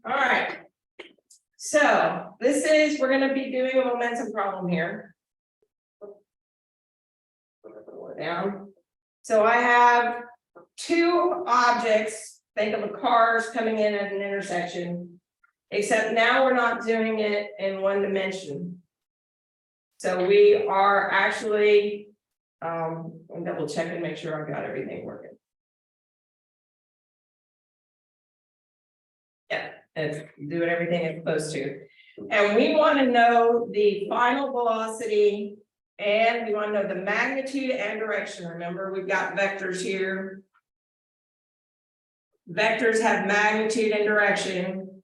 All right. So this is, we're gonna be doing a momentum problem here. Down. So I have two objects, think of the cars coming in at an intersection. Except now we're not doing it in one dimension. So we are actually, I'll double check and make sure I've got everything working. Yeah, it's doing everything it's supposed to. And we want to know the final velocity and we want to know the magnitude and direction. Remember, we've got vectors here. Vectors have magnitude and direction.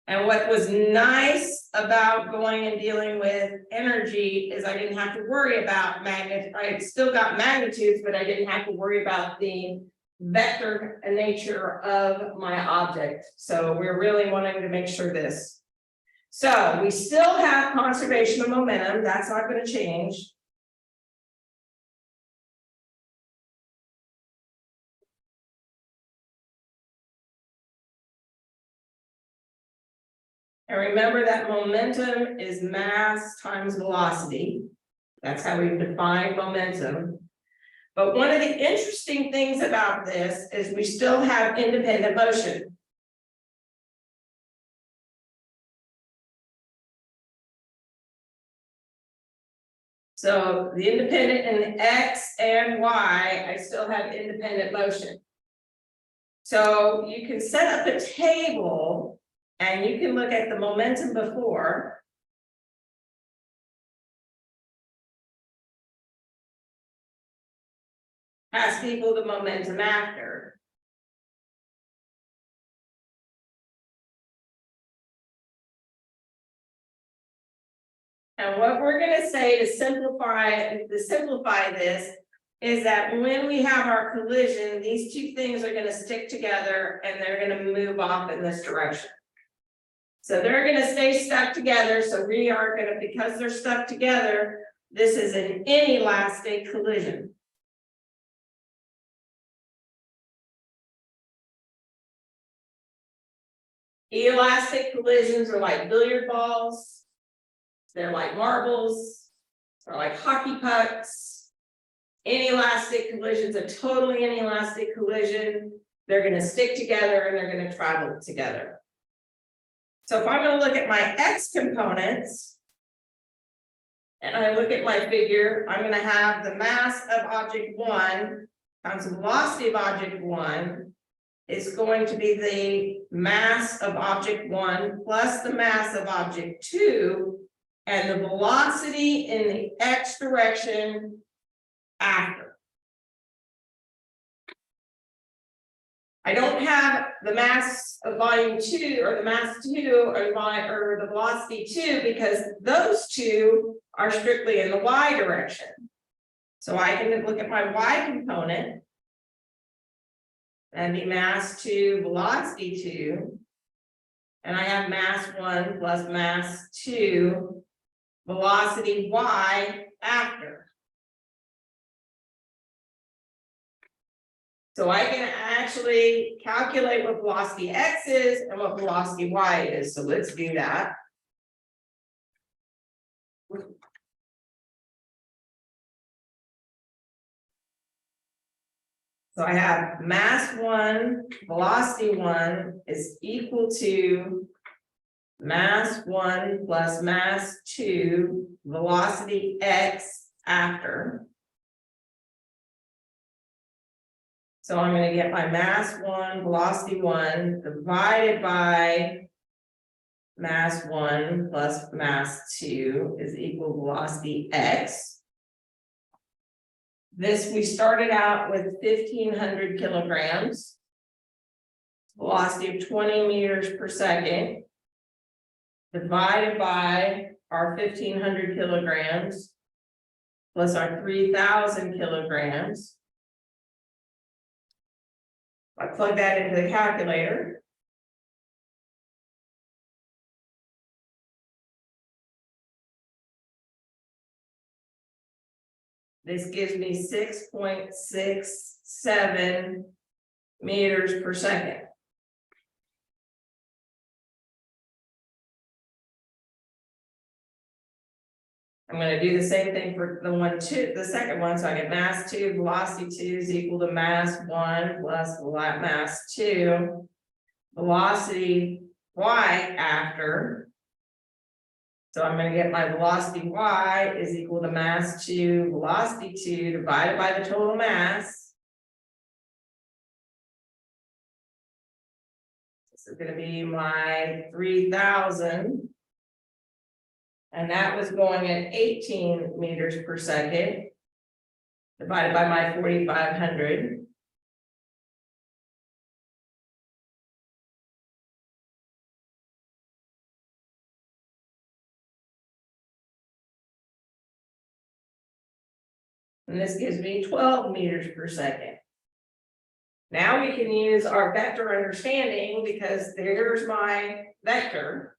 And what was nice about going and dealing with energy is I didn't have to worry about magnitude. I still got magnitudes, but I didn't have to worry about the vector nature of my object. So we're really wanting to make sure this. So we still have conservation of momentum. That's not going to change. And remember that momentum is mass times velocity. That's how we define momentum. But one of the interesting things about this is we still have independent motion. So the independent in X and Y, I still have independent motion. So you can set up a table and you can look at the momentum before. Has equal the momentum after. And what we're going to say to simplify this is that when we have our collision, these two things are going to stick together and they're going to move off in this direction. So they're going to stay stuck together. So we are going to, because they're stuck together, this is an inelastic collision. Elastic collisions are like billiard balls. They're like marbles. They're like hockey pucks. Inelastic collisions, a totally inelastic collision. They're going to stick together and they're going to travel together. So if I'm going to look at my X components, and I look at my figure, I'm going to have the mass of object 1 times the velocity of object 1 is going to be the mass of object 1 plus the mass of object 2 and the velocity in the X direction after. I don't have the mass of volume 2 or the mass 2 or the velocity 2 because those two are strictly in the Y direction. So I can look at my Y component and the mass 2, velocity 2. And I have mass 1 plus mass 2, velocity Y after. So I can actually calculate what velocity X is and what velocity Y is. So let's do that. So I have mass 1, velocity 1 is equal to mass 1 plus mass 2, velocity X after. So I'm going to get my mass 1, velocity 1 divided by mass 1 plus mass 2 is equal to velocity X. This, we started out with 1,500 kilograms, velocity of 20 meters per second, divided by our 1,500 kilograms plus our 3,000 kilograms. I plug that into the calculator. This gives me 6.67 meters per second. I'm gonna do the same thing for the second one, so I get mass 2, velocity 2 is equal to mass 1 plus mass 2. Velocity y after. So I'm gonna get my velocity y is equal to mass 2, velocity 2 divided by the total mass. This is gonna be my 3,000. And that was going at 18 meters per second. Divided by my 4,500. And this gives me 12 meters per second. Now we can use our vector understanding because there's my vector.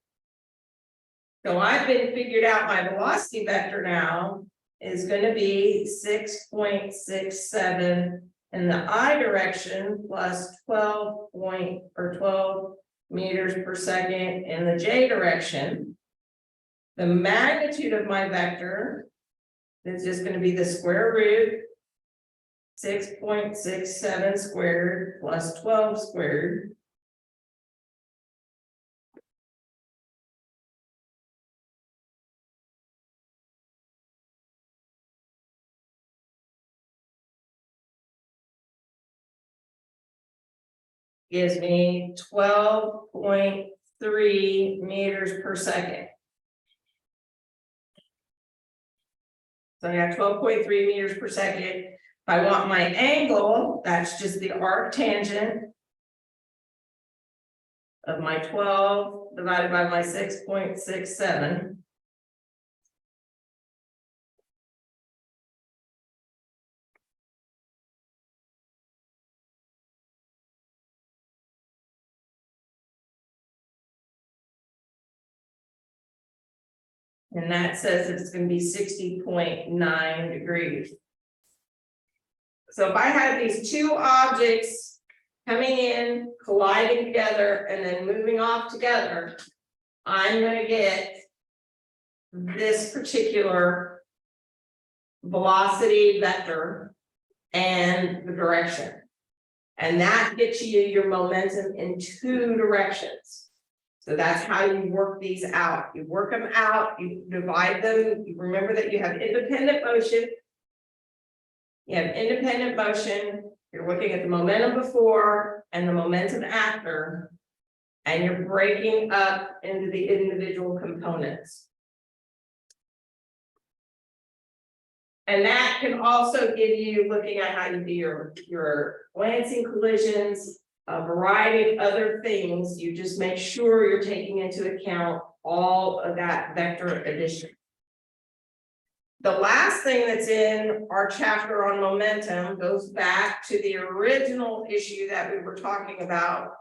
So I've been figured out my velocity vector now is going to be 6.67 in the I direction plus 12 meters per second in the J direction. The magnitude of my vector is just going to be the square root 6.67 squared plus 12 squared. Gives me 12.3 meters per second. So I got 12.3 meters per second. If I want my angle, that's just the arc tangent of my 12 divided by my 6.67. And that says it's going to be 60.9 degrees. So if I had these two objects coming in, colliding together, and then moving off together, I'm going to get this particular velocity vector and the direction. And that gets you your momentum in two directions. So that's how you work these out. You work them out, you divide them. You remember that you have independent motion. You have independent motion. You're looking at the momentum before and the momentum after, and you're breaking up into the individual components. And that can also give you, looking at how you do your Lansing collisions, a variety of other things. You just make sure you're taking into account all of that vector addition. The last thing that's in our chapter on momentum goes back to the original issue that we were talking about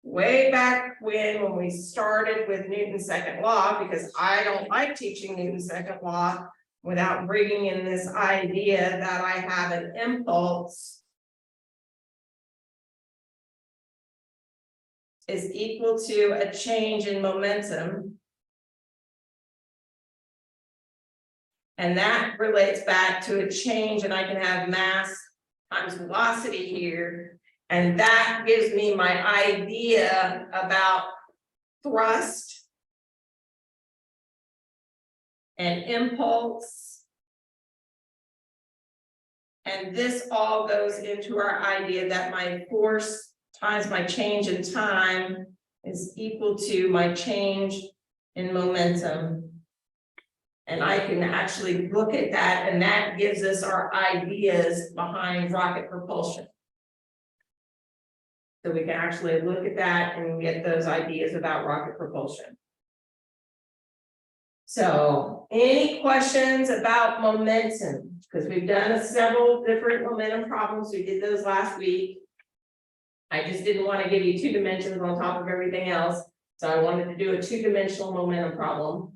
way back when we started with Newton's second law, because I don't like teaching Newton's second law without bringing in this idea that I have an impulse is equal to a change in momentum. And that relates back to a change, and I can have mass times velocity here. And that gives me my idea about thrust and impulse. And this all goes into our idea that my force times my change in time is equal to my change in momentum. And I can actually look at that, and that gives us our ideas behind rocket propulsion. So we can actually look at that and get those ideas about rocket propulsion. So any questions about momentum? Because we've done several different momentum problems. We did those last week. I just didn't want to give you two dimensions on top of everything else. So I wanted to do a two-dimensional momentum problem.